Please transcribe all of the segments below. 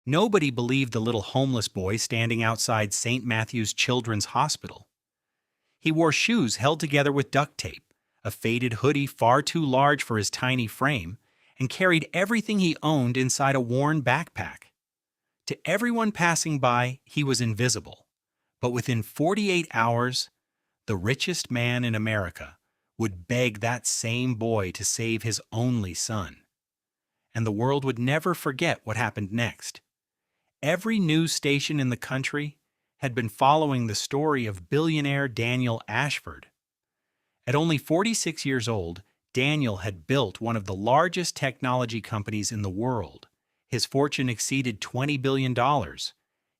Nobody believed the little homeless boy standing outside St. Matthew's Children's Hospital. He wore shoes held together with duct tape, a faded hoodie far too large for his tiny frame, and carried everything he owned inside a worn backpack. To everyone passing by, he was invisible. But within 48 hours, the richest man in America would beg that same boy to save his only son. And the world would never forget what happened next. Every news station in the country had been following the story of billionaire Daniel Ashford. At only 46 years old, Daniel had built one of the largest technology companies in the world. His fortune exceeded $20 billion.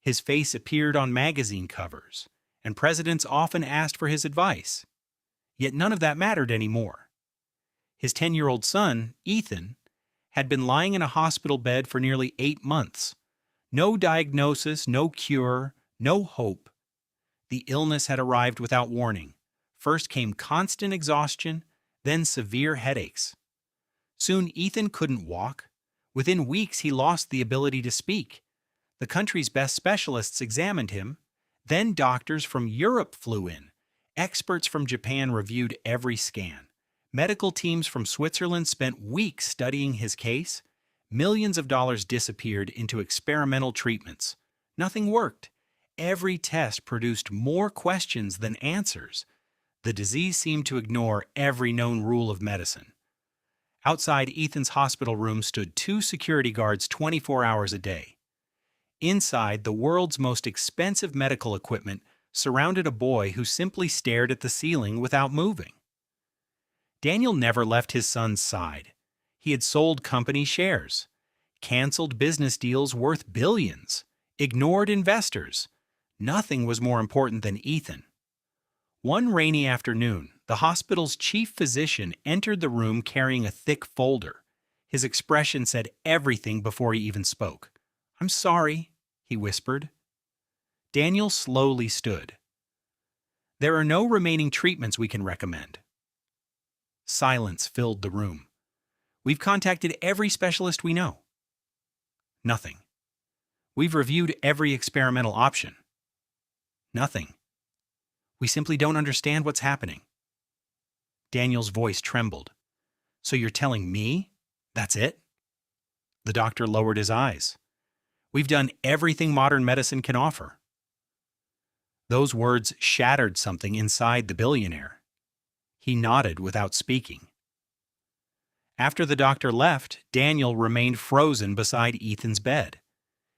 His face appeared on magazine covers, and presidents often asked for his advice. Yet none of that mattered anymore. His 10-year-old son, Ethan, had been lying in a hospital bed for nearly 8 months. No diagnosis, no cure, no hope. The illness had arrived without warning. First came constant exhaustion, then severe headaches. Soon Ethan couldn't walk. Within weeks, he lost the ability to speak. The country's best specialists examined him. Then doctors from Europe flew in. Experts from Japan reviewed every scan. Medical teams from Switzerland spent weeks studying his case. Millions of dollars disappeared into experimental treatments. Nothing worked. Every test produced more questions than answers. The disease seemed to ignore every known rule of medicine. Outside Ethan's hospital room stood 2 security guards 24 hours a day. Inside, the world's most expensive medical equipment surrounded a boy who simply stared at the ceiling without moving. Daniel never left his son's side. He had sold company shares, canceled business deals worth billions, ignored investors. Nothing was more important than Ethan. One rainy afternoon, the hospital's chief physician entered the room carrying a thick folder. His expression said everything before he even spoke. "I'm sorry," he whispered. Daniel slowly stood. "There are no remaining treatments we can recommend." Silence filled the room. "We've contacted every specialist we know." Nothing. "We've reviewed every experimental option." Nothing. "We simply don't understand what's happening." Daniel's voice trembled. "So you're telling me that's it?" The doctor lowered his eyes. "We've done everything modern medicine can offer." Those words shattered something inside the billionaire. He nodded without speaking. After the doctor left, Daniel remained frozen beside Ethan's bed.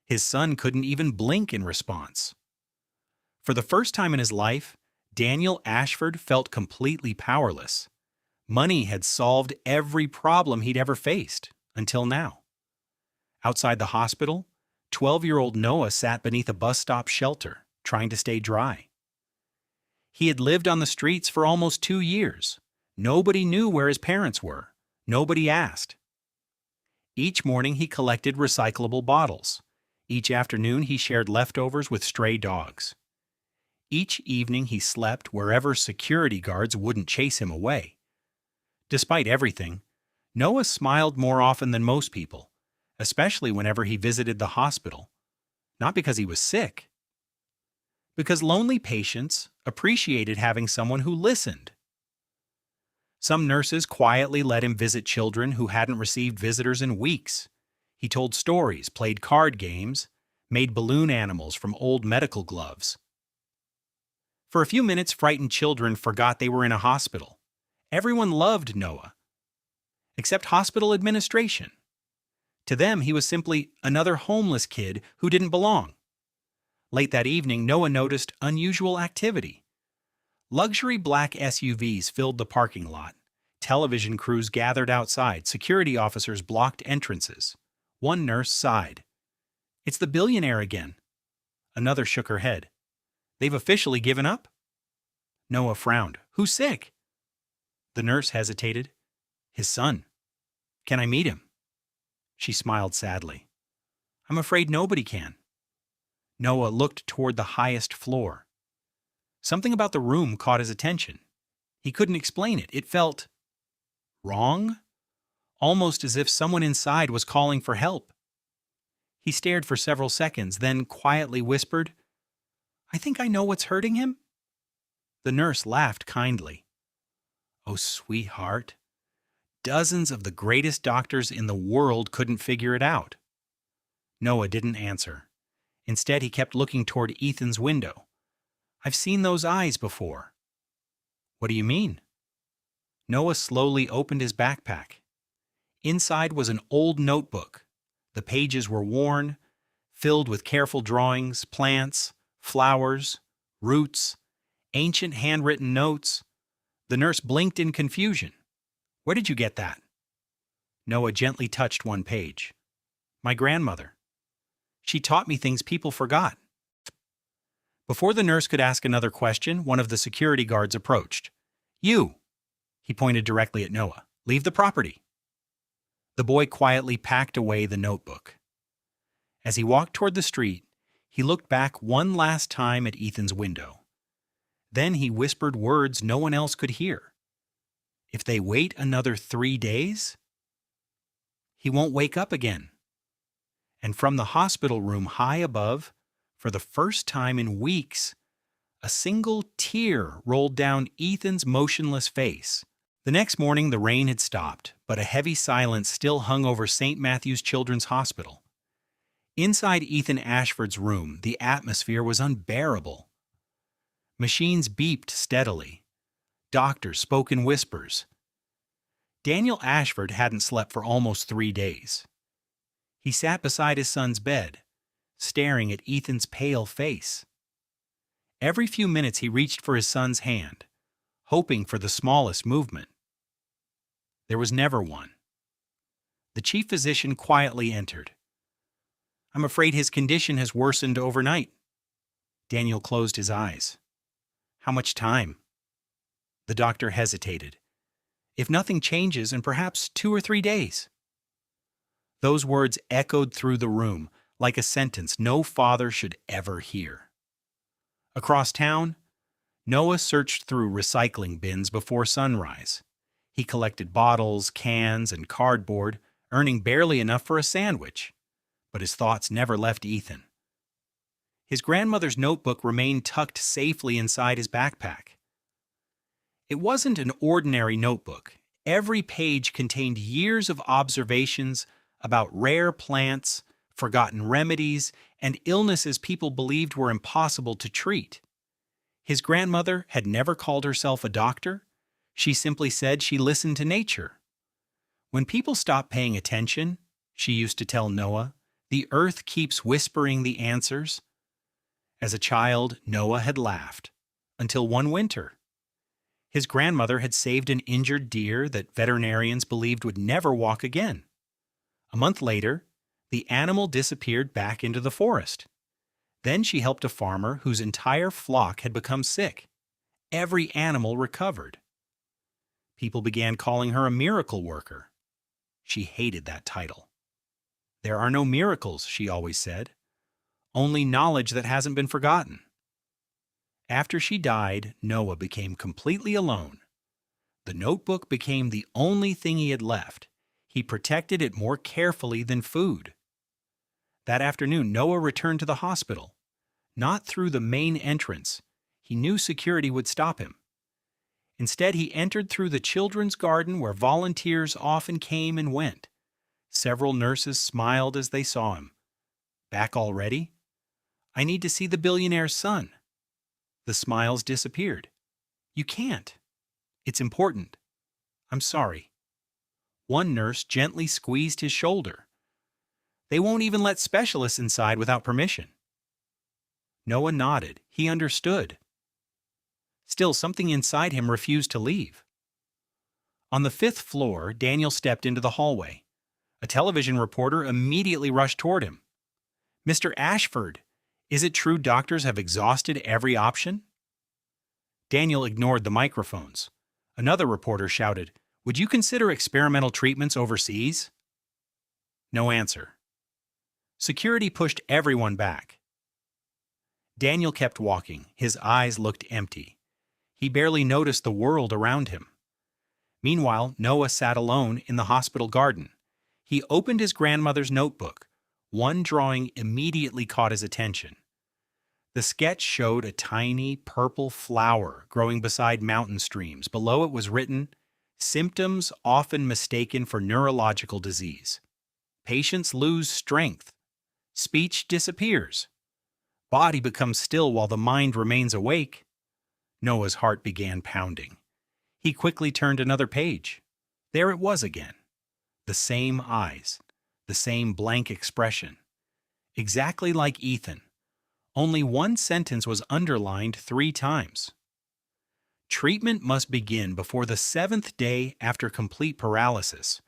His son couldn't even blink in response. For the first time in his life, Daniel Ashford felt completely powerless. Money had solved every problem he'd ever faced, until now. Outside the hospital, 12-year-old Noah sat beneath a bus stop shelter, trying to stay dry. He had lived on the streets for almost 2 years. Nobody knew where his parents were. Nobody asked. Each morning he collected recyclable bottles. Each afternoon he shared leftovers with stray dogs. Each evening he slept wherever security guards wouldn't chase him away. Despite everything, Noah smiled more often than most people, especially whenever he visited the hospital. Not because he was sick, because lonely patients appreciated having someone who listened. Some nurses quietly let him visit children who hadn't received visitors in weeks. He told stories, played card games, made balloon animals from old medical gloves. For a few minutes, frightened children forgot they were in a hospital. Everyone loved Noah, except hospital administration. To them, he was simply another homeless kid who didn't belong. Late that evening, Noah noticed unusual activity. Luxury black SUVs filled the parking lot. Television crews gathered outside. Security officers blocked entrances. One nurse sighed. "It's the billionaire again." Another shook her head. "They've officially given up?" Noah frowned. "Who's sick?" The nurse hesitated. "His son. Can I meet him?" She smiled sadly. "I'm afraid nobody can." Noah looked toward the highest floor. Something about the room caught his attention. He couldn't explain it. It felt wrong, almost as if someone inside was calling for help. He stared for several seconds, then quietly whispered, "I think I know what's hurting him." The nurse laughed kindly. "Oh, sweetheart, dozens of the greatest doctors in the world couldn't figure it out." Noah didn't answer. Instead, he kept looking toward Ethan's window. "I've seen those eyes before." "What do you mean?" Noah slowly opened his backpack. Inside was an old notebook. The pages were worn, filled with careful drawings, plants, flowers, roots, ancient handwritten notes. The nurse blinked in confusion. "Where did you get that?" Noah gently touched one page. "My grandmother. She taught me things people forgot." Before the nurse could ask another question, one of the security guards approached. "You!" He pointed directly at Noah. "Leave the property." The boy quietly packed away the notebook. As he walked toward the street, he looked back one last time at Ethan's window. Then he whispered words no one else could hear. "If they wait another 3 days, he won't wake up again." And from the hospital room high above, for the first time in weeks, a single tear rolled down Ethan's motionless face. The next morning, the rain had stopped, but a heavy silence still hung over St. Matthew's Children's Hospital. Inside Ethan Ashford's room, the atmosphere was unbearable. Machines beeped steadily. Doctors spoke in whispers. Daniel Ashford hadn't slept for almost 3 days. He sat beside his son's bed, staring at Ethan's pale face. Every few minutes he reached for his son's hand, hoping for the smallest movement. There was never one. The chief physician quietly entered. "I'm afraid his condition has worsened overnight." Daniel closed his eyes. "How much time?" The doctor hesitated. "If nothing changes, in perhaps 2 or 3 days." Those words echoed through the room like a sentence no father should ever hear. Across town, Noah searched through recycling bins before sunrise. He collected bottles, cans, and cardboard, earning barely enough for a sandwich. But his thoughts never left Ethan. His grandmother's notebook remained tucked safely inside his backpack. It wasn't an ordinary notebook. Every page contained years of observations about rare plants, forgotten remedies, and illnesses people believed were impossible to treat. His grandmother had never called herself a doctor. She simply said she listened to nature. When people stop paying attention, she used to tell Noah, the earth keeps whispering the answers. As a child, Noah had laughed, until one winter. His grandmother had saved an injured deer that veterinarians believed would never walk again. A month later, the animal disappeared back into the forest. Then she helped a farmer whose entire flock had become sick. Every animal recovered. People began calling her a miracle worker. She hated that title. "There are no miracles," she always said. "Only knowledge that hasn't been forgotten." After she died, Noah became completely alone. The notebook became the only thing he had left. He protected it more carefully than food. That afternoon, Noah returned to the hospital. Not through the main entrance. He knew security would stop him. Instead, he entered through the children's garden where volunteers often came and went. Several nurses smiled as they saw him. "Back already? I need to see the billionaire's son." The smiles disappeared. "You can't. It's important. I'm sorry." One nurse gently squeezed his shoulder. "They won't even let specialists inside without permission." Noah nodded. He understood. Still, something inside him refused to leave. On the 5th floor, Daniel stepped into the hallway. A television reporter immediately rushed toward him. "Mr. Ashford, is it true doctors have exhausted every option?" Daniel ignored the microphones. Another reporter shouted, "Would you consider experimental treatments overseas?" No answer. Security pushed everyone back. Daniel kept walking. His eyes looked empty. He barely noticed the world around him. Meanwhile, Noah sat alone in the hospital garden. He opened his grandmother's notebook, One drawing immediately caught his attention. The sketch showed a tiny purple flower growing beside mountain streams. Below it was written, "Symptoms often mistaken for neurological disease. Patients lose strength. Speech disappears. Body becomes still while the mind remains awake." Noah's heart began pounding. He quickly turned another page. There it was again. The same eyes, the same blank expression. Exactly like Ethan. Only one sentence was underlined 3 times. Treatment must begin before the 7th day after complete paralysis,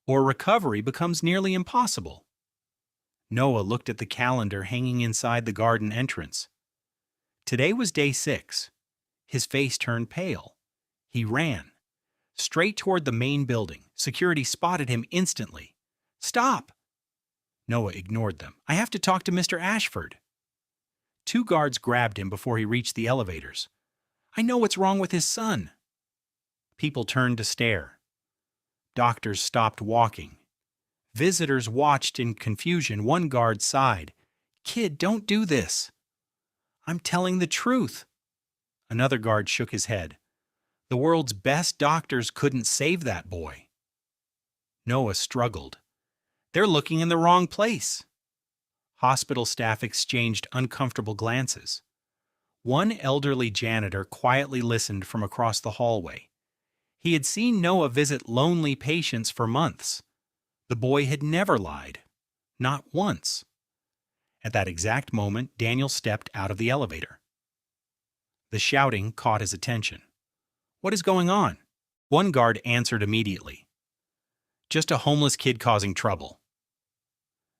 or recovery becomes nearly impossible. Noah looked at the calendar hanging inside the garden entrance. Today was day 6. His face turned pale. He ran. Straight toward the main building. Security spotted him instantly. "Stop!" Noah ignored them. "I have to talk to Mr. Ashford." 2 guards grabbed him before he reached the elevators. "I know what's wrong with his son." People turned to stare. Doctors stopped walking. Visitors watched in confusion. One guard sighed. "Kid, don't do this." "I'm telling the truth." Another guard shook his head. "The world's best doctors couldn't save that boy." Noah struggled. "They're looking in the wrong place." Hospital staff exchanged uncomfortable glances. One elderly janitor quietly listened from across the hallway. He had seen Noah visit lonely patients for months. The boy had never lied. Not once. At that exact moment, Daniel stepped out of the elevator. The shouting caught his attention. "What is going on?" One guard answered immediately. "Just a homeless kid causing trouble."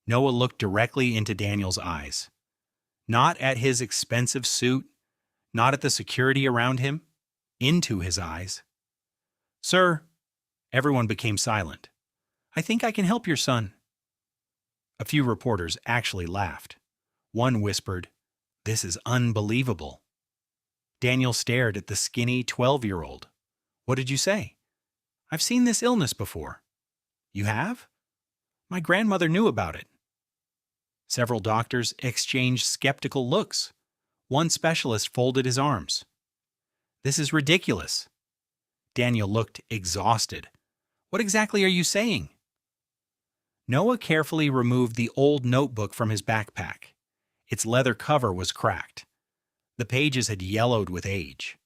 Noah looked directly into Daniel's eyes. Not at his expensive suit, not at the security around him, into his eyes. "Sir," everyone became silent. "I think I can help your son." A few reporters actually laughed. One whispered, "This is unbelievable." Daniel stared at the skinny 12-year-old. "What did you say?" "I've seen this illness before." "You have?" "My grandmother knew about it." Several doctors exchanged skeptical looks. One specialist folded his arms. "This is ridiculous." Daniel looked exhausted. "What exactly are you saying?" Noah carefully removed the old notebook from his backpack. Its leather cover was cracked. The pages had yellowed with age.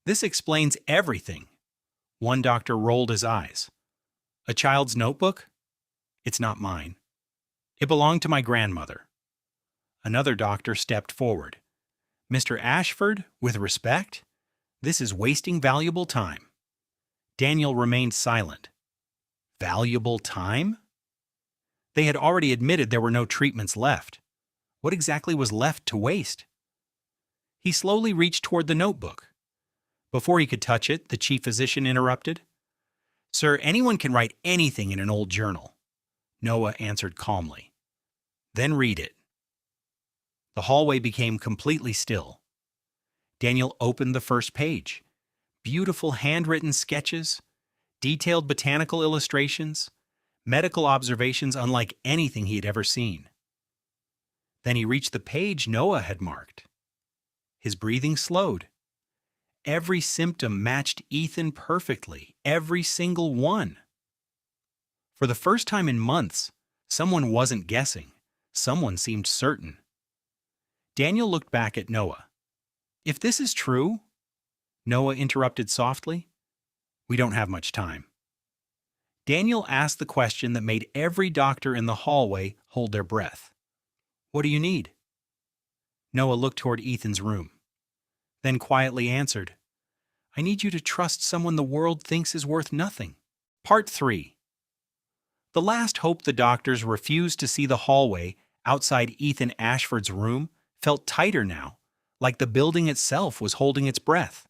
"This explains everything." One doctor rolled his eyes. "A child's notebook? It's not mine. It belonged to my grandmother." Another doctor stepped forward. "Mr. Ashford, with respect, this is wasting valuable time." Daniel remained silent. Valuable time? They had already admitted there were no treatments left. What exactly was left to waste? He slowly reached toward the notebook. Before he could touch it, the chief physician interrupted. "Sir, anyone can write anything in an old journal." Noah answered calmly. "Then read it." The hallway became completely still. Daniel opened the first page. Beautiful handwritten sketches, detailed botanical illustrations, medical observations unlike anything he had ever seen. Then he reached the page Noah had marked. His breathing slowed. Every symptom matched Ethan perfectly, every single one. For the first time in months, someone wasn't guessing. Someone seemed certain. Daniel looked back at Noah. "If this is true," Noah interrupted softly, "we don't have much time." Daniel asked the question that made every doctor in the hallway hold their breath. "What do you need?" Noah looked toward Ethan's room, then quietly answered, "I need you to trust someone the world thinks is worth nothing." Part 3. The last hope the doctors refused to see the hallway outside Ethan Ashford's room felt tighter now, like the building itself was holding its breath.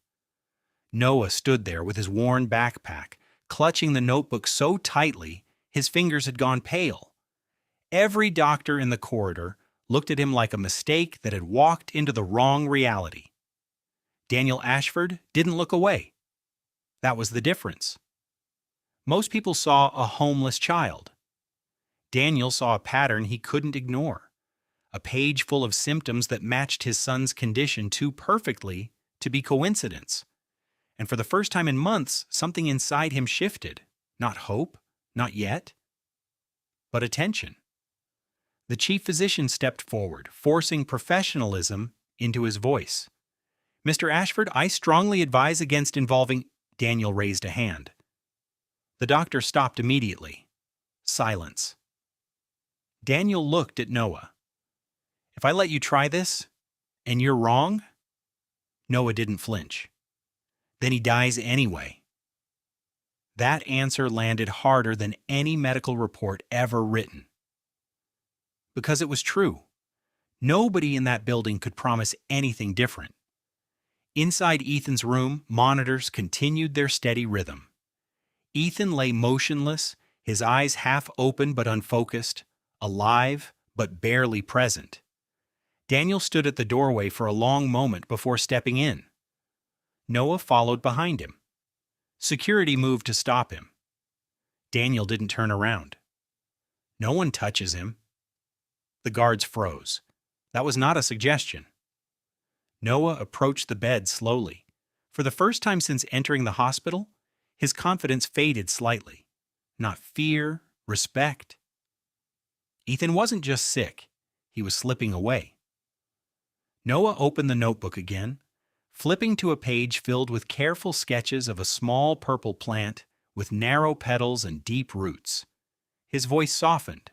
Noah stood there with his worn backpack, clutching the notebook so tightly his fingers had gone pale. Every doctor in the corridor looked at him like a mistake that had walked into the wrong reality. Daniel Ashford didn't look away. That was the difference. Most people saw a homeless child. Daniel saw a pattern he couldn't ignore, a page full of symptoms that matched his son's condition too perfectly to be coincidence. And for the first time in months, something inside him shifted. Not hope, not yet, but attention. The chief physician stepped forward, forcing professionalism into his voice. "Mr. Ashford, I strongly advise against involving—" Daniel raised a hand. The doctor stopped immediately. Silence. Daniel looked at Noah. "If I let you try this, and you're wrong?" Noah didn't flinch. "Then he dies anyway." That answer landed harder than any medical report ever written. Because it was true. Nobody in that building could promise anything different. Inside Ethan's room, monitors continued their steady rhythm. Ethan lay motionless, his eyes half open but unfocused, alive but barely present. Daniel stood at the doorway for a long moment before stepping in. Noah followed behind him. Security moved to stop him. Daniel didn't turn around. "No one touches him." The guards froze. That was not a suggestion. Noah approached the bed slowly. For the first time since entering the hospital, his confidence faded slightly. Not fear, respect. Ethan wasn't just sick, he was slipping away. Noah opened the notebook again, flipping to a page filled with careful sketches of a small purple plant with narrow petals and deep roots. His voice softened.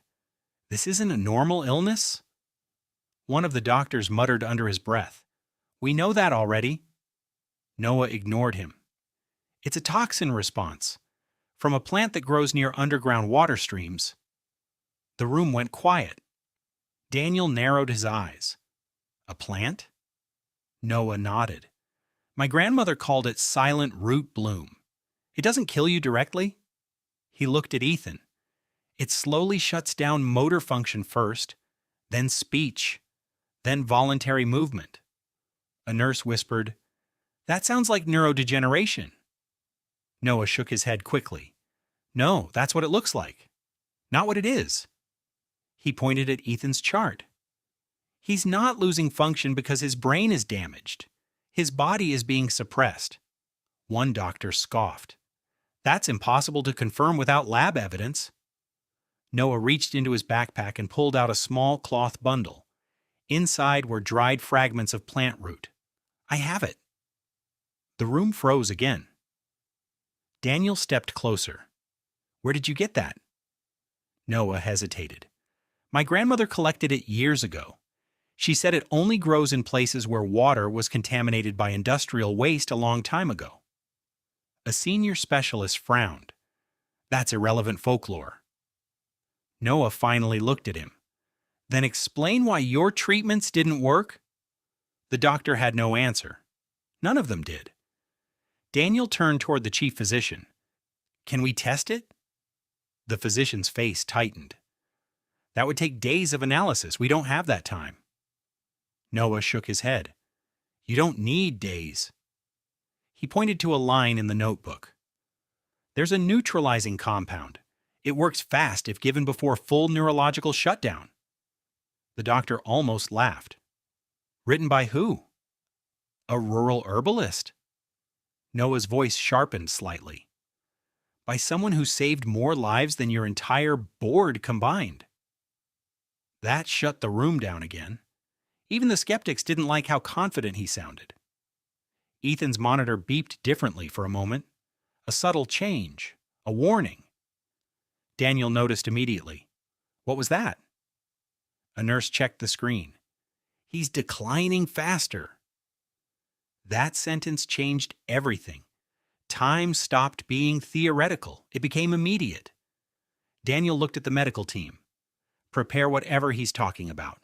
"This isn't a normal illness?" One of the doctors muttered under his breath. "We know that already." Noah ignored him. "It's a toxin response from a plant that grows near underground water streams." The room went quiet. Daniel narrowed his eyes. "A plant?" Noah nodded. "My grandmother called it silent root bloom. It doesn't kill you directly." He looked at Ethan. "It slowly shuts down motor function first, then speech, then voluntary movement." A nurse whispered, "That sounds like neurodegeneration." Noah shook his head quickly. "No, that's what it looks like. Not what it is." He pointed at Ethan's chart. "He's not losing function because his brain is damaged. His body is being suppressed." One doctor scoffed. "That's impossible to confirm without lab evidence." Noah reached into his backpack and pulled out a small cloth bundle. Inside were dried fragments of plant root. "I have it." The room froze again. Daniel stepped closer. "Where did you get that?" Noah hesitated. "My grandmother collected it years ago. She said it only grows in places where water was contaminated by industrial waste a long time ago." A senior specialist frowned. "That's irrelevant folklore." Noah finally looked at him. "Then explain why your treatments didn't work?" The doctor had no answer. None of them did. Daniel turned toward the chief physician. "Can we test it?" The physician's face tightened. "That would take days of analysis. We don't have that time." Noah shook his head. "You don't need days." He pointed to a line in the notebook. "There's a neutralizing compound. It works fast if given before full neurological shutdown." The doctor almost laughed. "Written by who?" "A rural herbalist." Noah's voice sharpened slightly. "By someone who saved more lives than your entire board combined." That shut the room down again. Even the skeptics didn't like how confident he sounded. Ethan's monitor beeped differently for a moment. A subtle change. A warning. Daniel noticed immediately. "What was that?" A nurse checked the screen. "He's declining faster." That sentence changed everything. Time stopped being theoretical. It became immediate. Daniel looked at the medical team. "Prepare whatever he's talking about."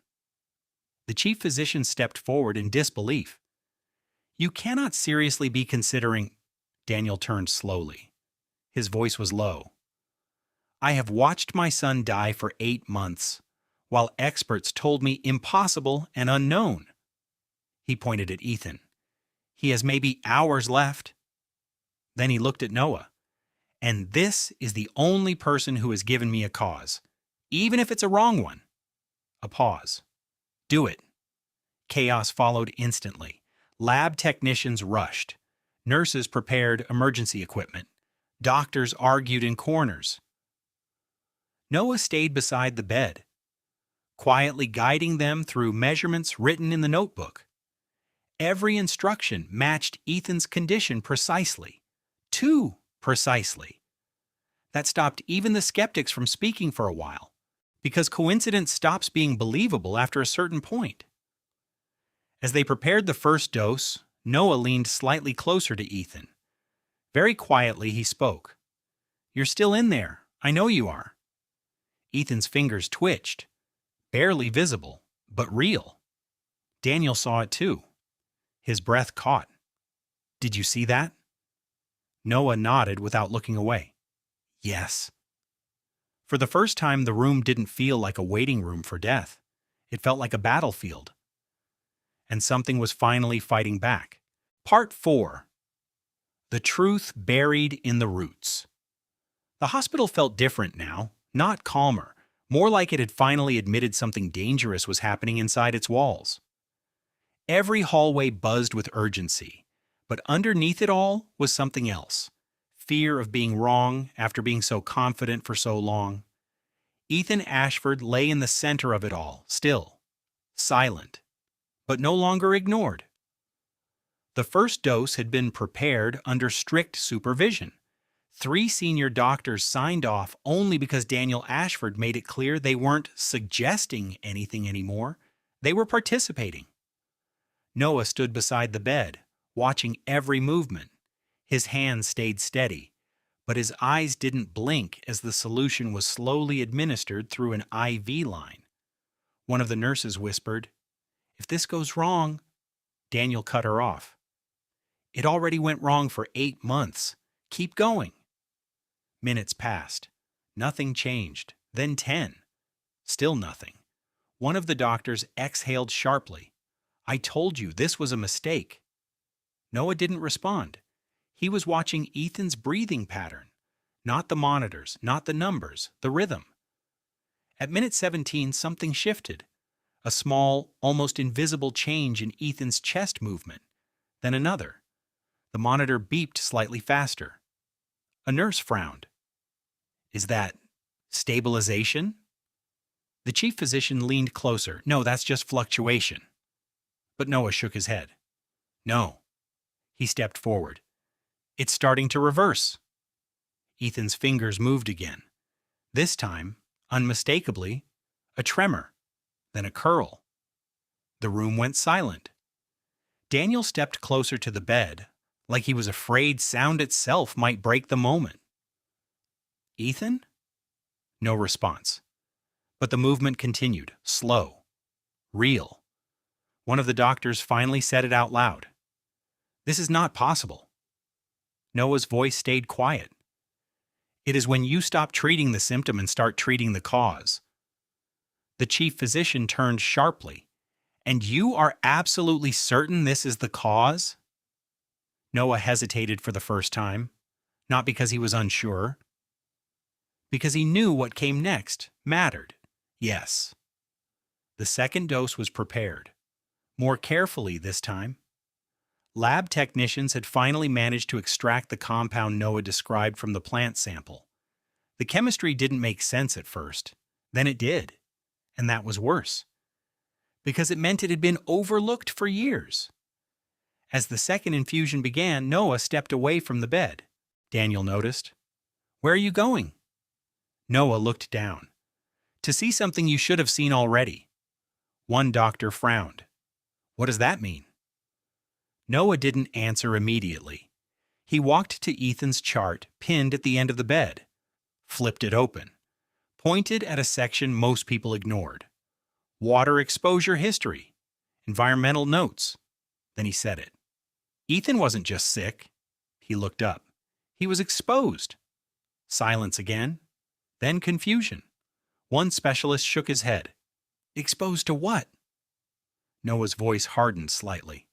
The chief physician stepped forward in disbelief. "You cannot seriously be considering—" Daniel turned slowly. His voice was low. "I have watched my son die for 8 months, while experts told me impossible and unknown." He pointed at Ethan. "He has maybe hours left." Then he looked at Noah. "And this is the only person who has given me a cause. even if it's a wrong one. A pause. Do it. Chaos followed instantly. Lab technicians rushed. Nurses prepared emergency equipment. Doctors argued in corners. Noah stayed beside the bed, quietly guiding them through measurements written in the notebook. Every instruction matched Ethan's condition precisely. Too precisely. That stopped even the skeptics from speaking for a while, because coincidence stops being believable after a certain point. As they prepared the first dose, Noah leaned slightly closer to Ethan. Very quietly, he spoke. "You're still in there. I know you are." Ethan's fingers twitched. Barely visible, but real. Daniel saw it too. His breath caught. "Did you see that?" Noah nodded without looking away. "Yes." For the first time, the room didn't feel like a waiting room for death. It felt like a battlefield. And something was finally fighting back. Part 4. The truth buried in the roots. The hospital felt different now, not calmer, more like it had finally admitted something dangerous was happening inside its walls. Every hallway buzzed with urgency, but underneath it all was something else. Fear of being wrong after being so confident for so long. Ethan Ashford lay in the center of it all, still, silent, but no longer ignored. The first dose had been prepared under strict supervision. 3 senior doctors signed off only because Daniel Ashford made it clear they weren't suggesting anything anymore. They were participating. Noah stood beside the bed, watching every movement. His hands stayed steady, but his eyes didn't blink as the solution was slowly administered through an IV line. One of the nurses whispered, "If this goes wrong..." Daniel cut her off. "It already went wrong for 8 months. Keep going." Minutes passed. Nothing changed. Then 10. Still nothing. One of the doctors exhaled sharply. "I told you this was a mistake." Noah didn't respond. He was watching Ethan's breathing pattern. Not the monitors, not the numbers, the rhythm. At minute 17, something shifted. A small, almost invisible change in Ethan's chest movement. Then another. The monitor beeped slightly faster. A nurse frowned. "Is that stabilization?" The chief physician leaned closer. "No, that's just fluctuation." But Noah shook his head. "No." He stepped forward. "It's starting to reverse." Ethan's fingers moved again. This time, unmistakably, a tremor, then a curl. The room went silent. Daniel stepped closer to the bed, like he was afraid sound itself might break the moment. "Ethan?" No response. But the movement continued, slow, real. One of the doctors finally said it out loud. "This is not possible." Noah's voice stayed quiet. "It is when you stop treating the symptom and start treating the cause." The chief physician turned sharply. "And you are absolutely certain this is the cause?" Noah hesitated for the first time, not because he was unsure. Because he knew what came next mattered. Yes. The second dose was prepared. More carefully this time. Lab technicians had finally managed to extract the compound Noah described from the plant sample. The chemistry didn't make sense at first. Then it did. And that was worse. Because it meant it had been overlooked for years. As the second infusion began, Noah stepped away from the bed. Daniel noticed. "Where are you going?" Noah looked down. "To see something you should have seen already." One doctor frowned. "What does that mean?" Noah didn't answer immediately. He walked to Ethan's chart pinned at the end of the bed, flipped it open, pointed at a section most people ignored. Water exposure history, environmental notes. Then he said it. Ethan wasn't just sick. He looked up. He was exposed. Silence again, then confusion. One specialist shook his head. "Exposed to what?" Noah's voice hardened slightly.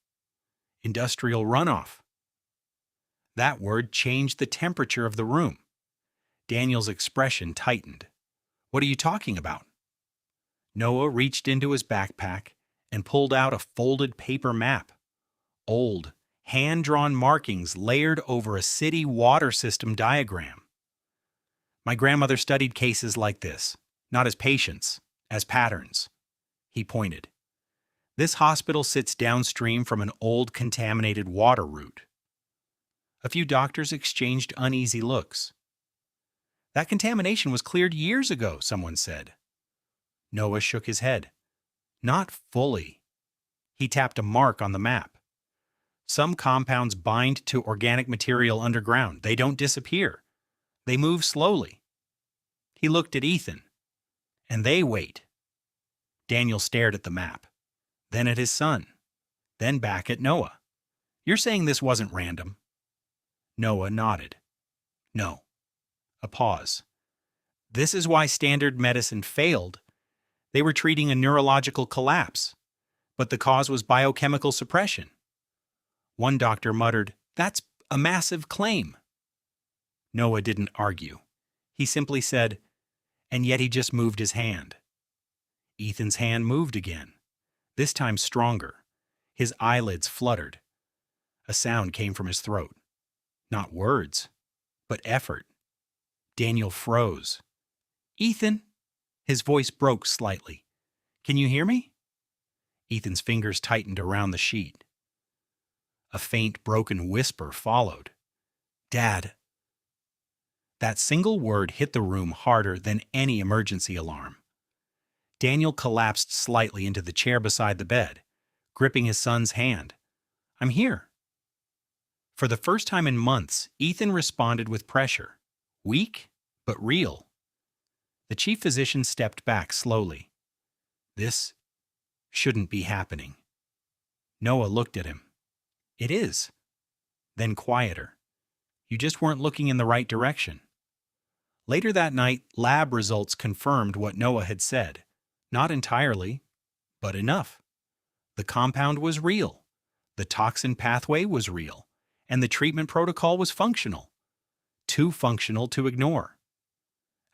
"Industrial runoff." That word changed the temperature of the room. Daniel's expression tightened. What are you talking about? Noah reached into his backpack and pulled out a folded paper map. Old, hand-drawn markings layered over a city water system diagram. My grandmother studied cases like this, not as patients, as patterns. He pointed. This hospital sits downstream from an old contaminated water route. A few doctors exchanged uneasy looks. That contamination was cleared years ago, someone said. Noah shook his head. Not fully. He tapped a mark on the map. Some compounds bind to organic material underground. They don't disappear. They move slowly. He looked at Ethan. And they wait. Daniel stared at the map, then at his son, then back at Noah. You're saying this wasn't random? Noah nodded. No. A pause. This is why standard medicine failed. They were treating a neurological collapse, but the cause was biochemical suppression. One doctor muttered, "That's a massive claim." Noah didn't argue. He simply said, "And yet he just moved his hand." Ethan's hand moved again, this time stronger. His eyelids fluttered. A sound came from his throat. Not words, but effort. Daniel froze. "Ethan?" His voice broke slightly. "Can you hear me?" Ethan's fingers tightened around the sheet. A faint, broken whisper followed. "Dad." That single word hit the room harder than any emergency alarm. Daniel collapsed slightly into the chair beside the bed, gripping his son's hand. "I'm here." For the first time in months, Ethan responded with pressure. Weak, but real. The chief physician stepped back slowly. "This shouldn't be happening." Noah looked at him. "It is." Then quieter. "You just weren't looking in the right direction." Later that night, lab results confirmed what Noah had said. Not entirely, but enough. The compound was real. The toxin pathway was real. And the treatment protocol was functional. Too functional to ignore.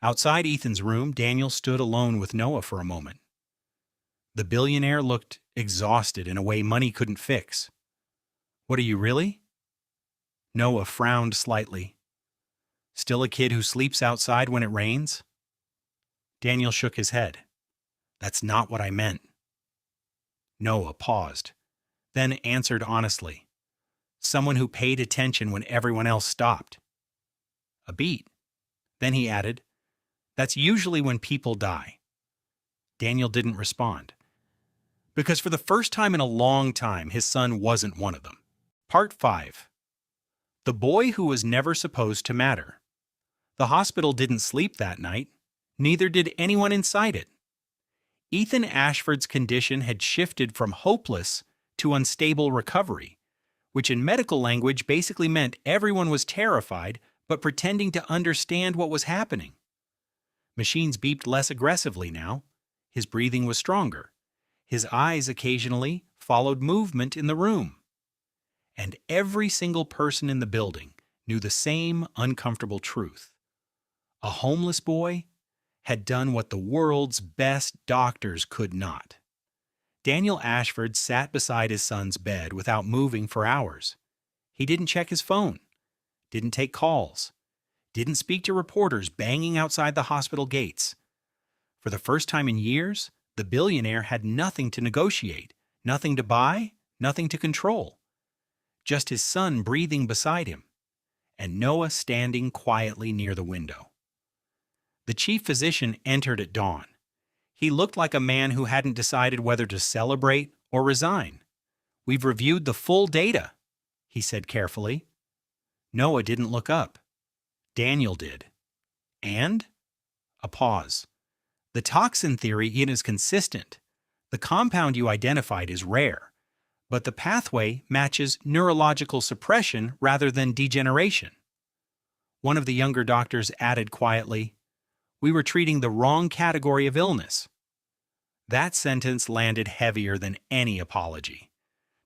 Outside Ethan's room, Daniel stood alone with Noah for a moment. The billionaire looked exhausted in a way money couldn't fix. "What are you really?" Noah frowned slightly. "Still a kid who sleeps outside when it rains?" Daniel shook his head. "That's not what I meant." Noah paused, then answered honestly. "Someone who paid attention when everyone else stopped." A beat. Then he added, "That's usually when people die." Daniel didn't respond. Because for the first time in a long time, his son wasn't one of them. Part 5. The boy who was never supposed to matter. The hospital didn't sleep that night. Neither did anyone inside it. Ethan Ashford's condition had shifted from hopeless to unstable recovery, which in medical language basically meant everyone was terrified but pretending to understand what was happening. Machines beeped less aggressively now. His breathing was stronger. His eyes occasionally followed movement in the room. And every single person in the building knew the same uncomfortable truth. A homeless boy had done what the world's best doctors could not. Daniel Ashford sat beside his son's bed without moving for hours. He didn't check his phone, didn't take calls, didn't speak to reporters banging outside the hospital gates. For the first time in years, the billionaire had nothing to negotiate, nothing to buy, nothing to control. Just his son breathing beside him, and Noah standing quietly near the window. The chief physician entered at dawn. He looked like a man who hadn't decided whether to celebrate or resign. "We've reviewed the full data," he said carefully. Noah didn't look up. Daniel did. "And?" A pause. "The toxin theory is consistent. The compound you identified is rare, but the pathway matches neurological suppression rather than degeneration." One of the younger doctors added quietly, "We were treating the wrong category of illness." That sentence landed heavier than any apology,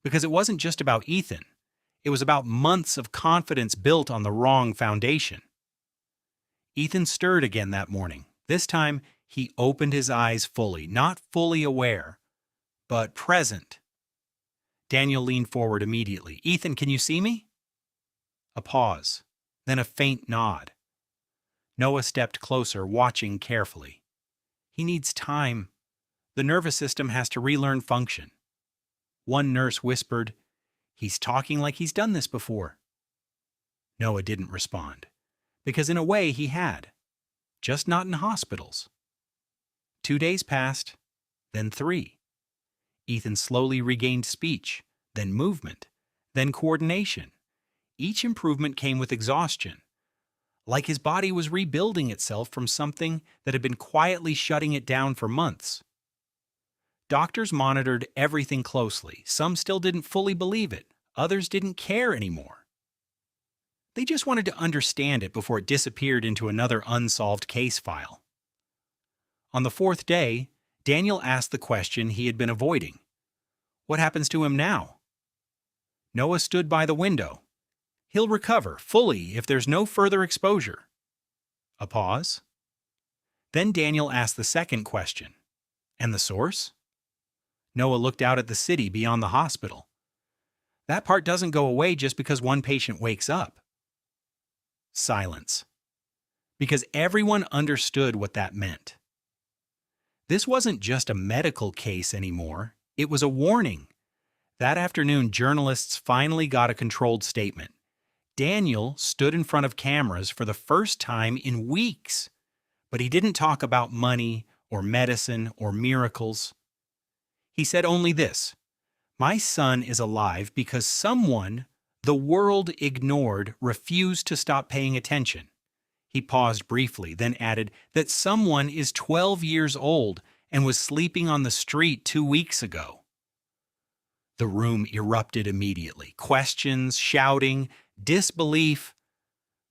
because it wasn't just about Ethan. It was about months of confidence built on the wrong foundation. Ethan stirred again that morning. This time, He opened his eyes fully, not fully aware, but present. Daniel leaned forward immediately. "Ethan, can you see me?" A pause, then a faint nod. Noah stepped closer, watching carefully. "He needs time. The nervous system has to relearn function." One nurse whispered, "He's talking like he's done this before." Noah didn't respond, because in a way he had, just not in hospitals. 2 days passed, then 3. Ethan slowly regained speech, then movement, then coordination. Each improvement came with exhaustion, like his body was rebuilding itself from something that had been quietly shutting it down for months. Doctors monitored everything closely. Some still didn't fully believe it. Others didn't care anymore. They just wanted to understand it before it disappeared into another unsolved case file. On the 4th day, Daniel asked the question he had been avoiding. What happens to him now? Noah stood by the window. He'll recover fully if there's no further exposure. A pause. Then Daniel asked the second question. And the source? Noah looked out at the city beyond the hospital. That part doesn't go away just because one patient wakes up. Silence. Because everyone understood what that meant. This wasn't just a medical case anymore. It was a warning. That afternoon, journalists finally got a controlled statement. Daniel stood in front of cameras for the first time in weeks, but he didn't talk about money or medicine or miracles. He said only this: "My son is alive because someone the world ignored refused to stop paying attention." He paused briefly, then added that someone is 12 years old and was sleeping on the street 2 weeks ago. The room erupted immediately. Questions, shouting, disbelief.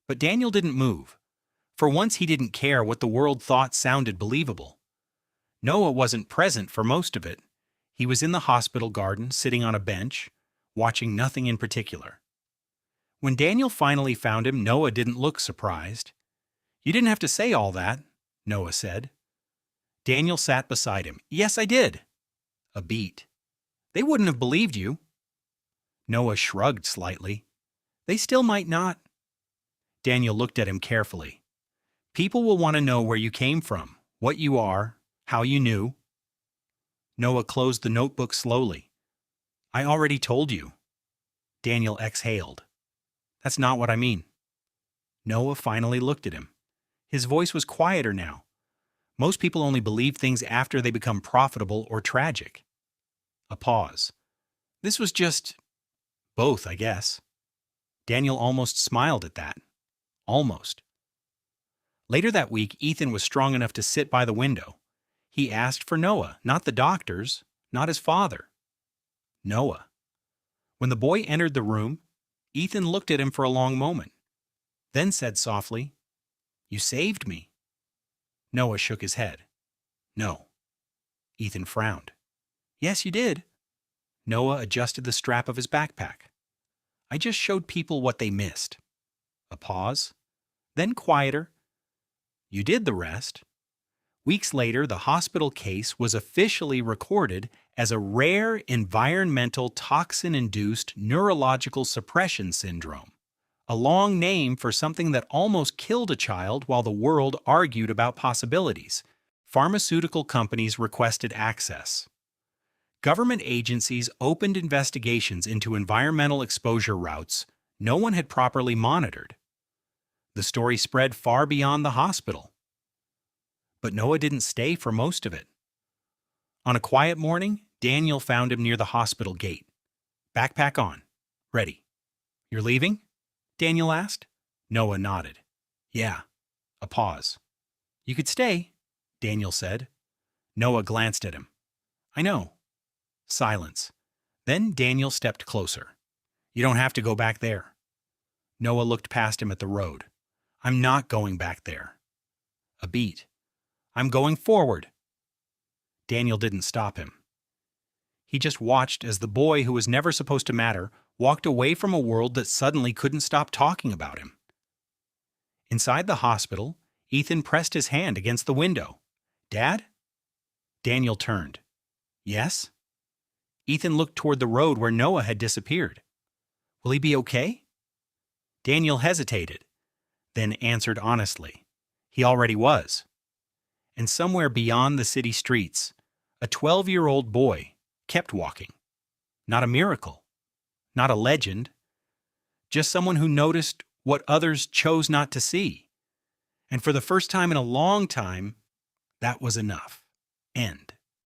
But Daniel didn't move. For once he didn't care what the world thought sounded believable. Noah wasn't present for most of it. He was in the hospital garden, sitting on a bench, watching nothing in particular. When Daniel finally found him, Noah didn't look surprised. "You didn't have to say all that," Noah said. Daniel sat beside him. "Yes, I did." A beat. "They wouldn't have believed you." Noah shrugged slightly. "They still might not." Daniel looked at him carefully. "People will want to know where you came from, what you are, how you knew." Noah closed the notebook slowly. "I already told you." Daniel exhaled. "That's not what I mean." Noah finally looked at him. His voice was quieter now. Most people only believe things after they become profitable or tragic. A pause. "This was just both, I guess." Daniel almost smiled at that. Almost. Later that week, Ethan was strong enough to sit by the window. He asked for Noah, not the doctors, not his father. Noah. When the boy entered the room, Ethan looked at him for a long moment, then said softly, "You saved me." Noah shook his head. "No." Ethan frowned. "Yes, you did." Noah adjusted the strap of his backpack. "I just showed people what they missed." A pause. Then quieter. "You did the rest." Weeks later, the hospital case was officially recorded as a rare environmental toxin-induced neurological suppression syndrome, a long name for something that almost killed a child while the world argued about possibilities. Pharmaceutical companies requested access. Government agencies opened investigations into environmental exposure routes no one had properly monitored. The story spread far beyond the hospital. But Noah didn't stay for most of it. On a quiet morning, Daniel found him near the hospital gate. "Backpack on. Ready." "You're leaving?" Daniel asked. Noah nodded. "Yeah." A pause. "You could stay," Daniel said. Noah glanced at him. "I know." Silence. Then Daniel stepped closer. "You don't have to go back there." Noah looked past him at the road. "I'm not going back there." A beat. "I'm going forward." Daniel didn't stop him. He just watched as the boy who was never supposed to matter walked away from a world that suddenly couldn't stop talking about him. Inside the hospital, Ethan pressed his hand against the window. Dad? Daniel turned. Yes? Ethan looked toward the road where Noah had disappeared. Will he be okay? Daniel hesitated, then answered honestly. He already was. And somewhere beyond the city streets, a 12-year-old boy kept walking. Not a miracle, not a legend, just someone who noticed what others chose not to see. And for the first time in a long time, that was enough. End.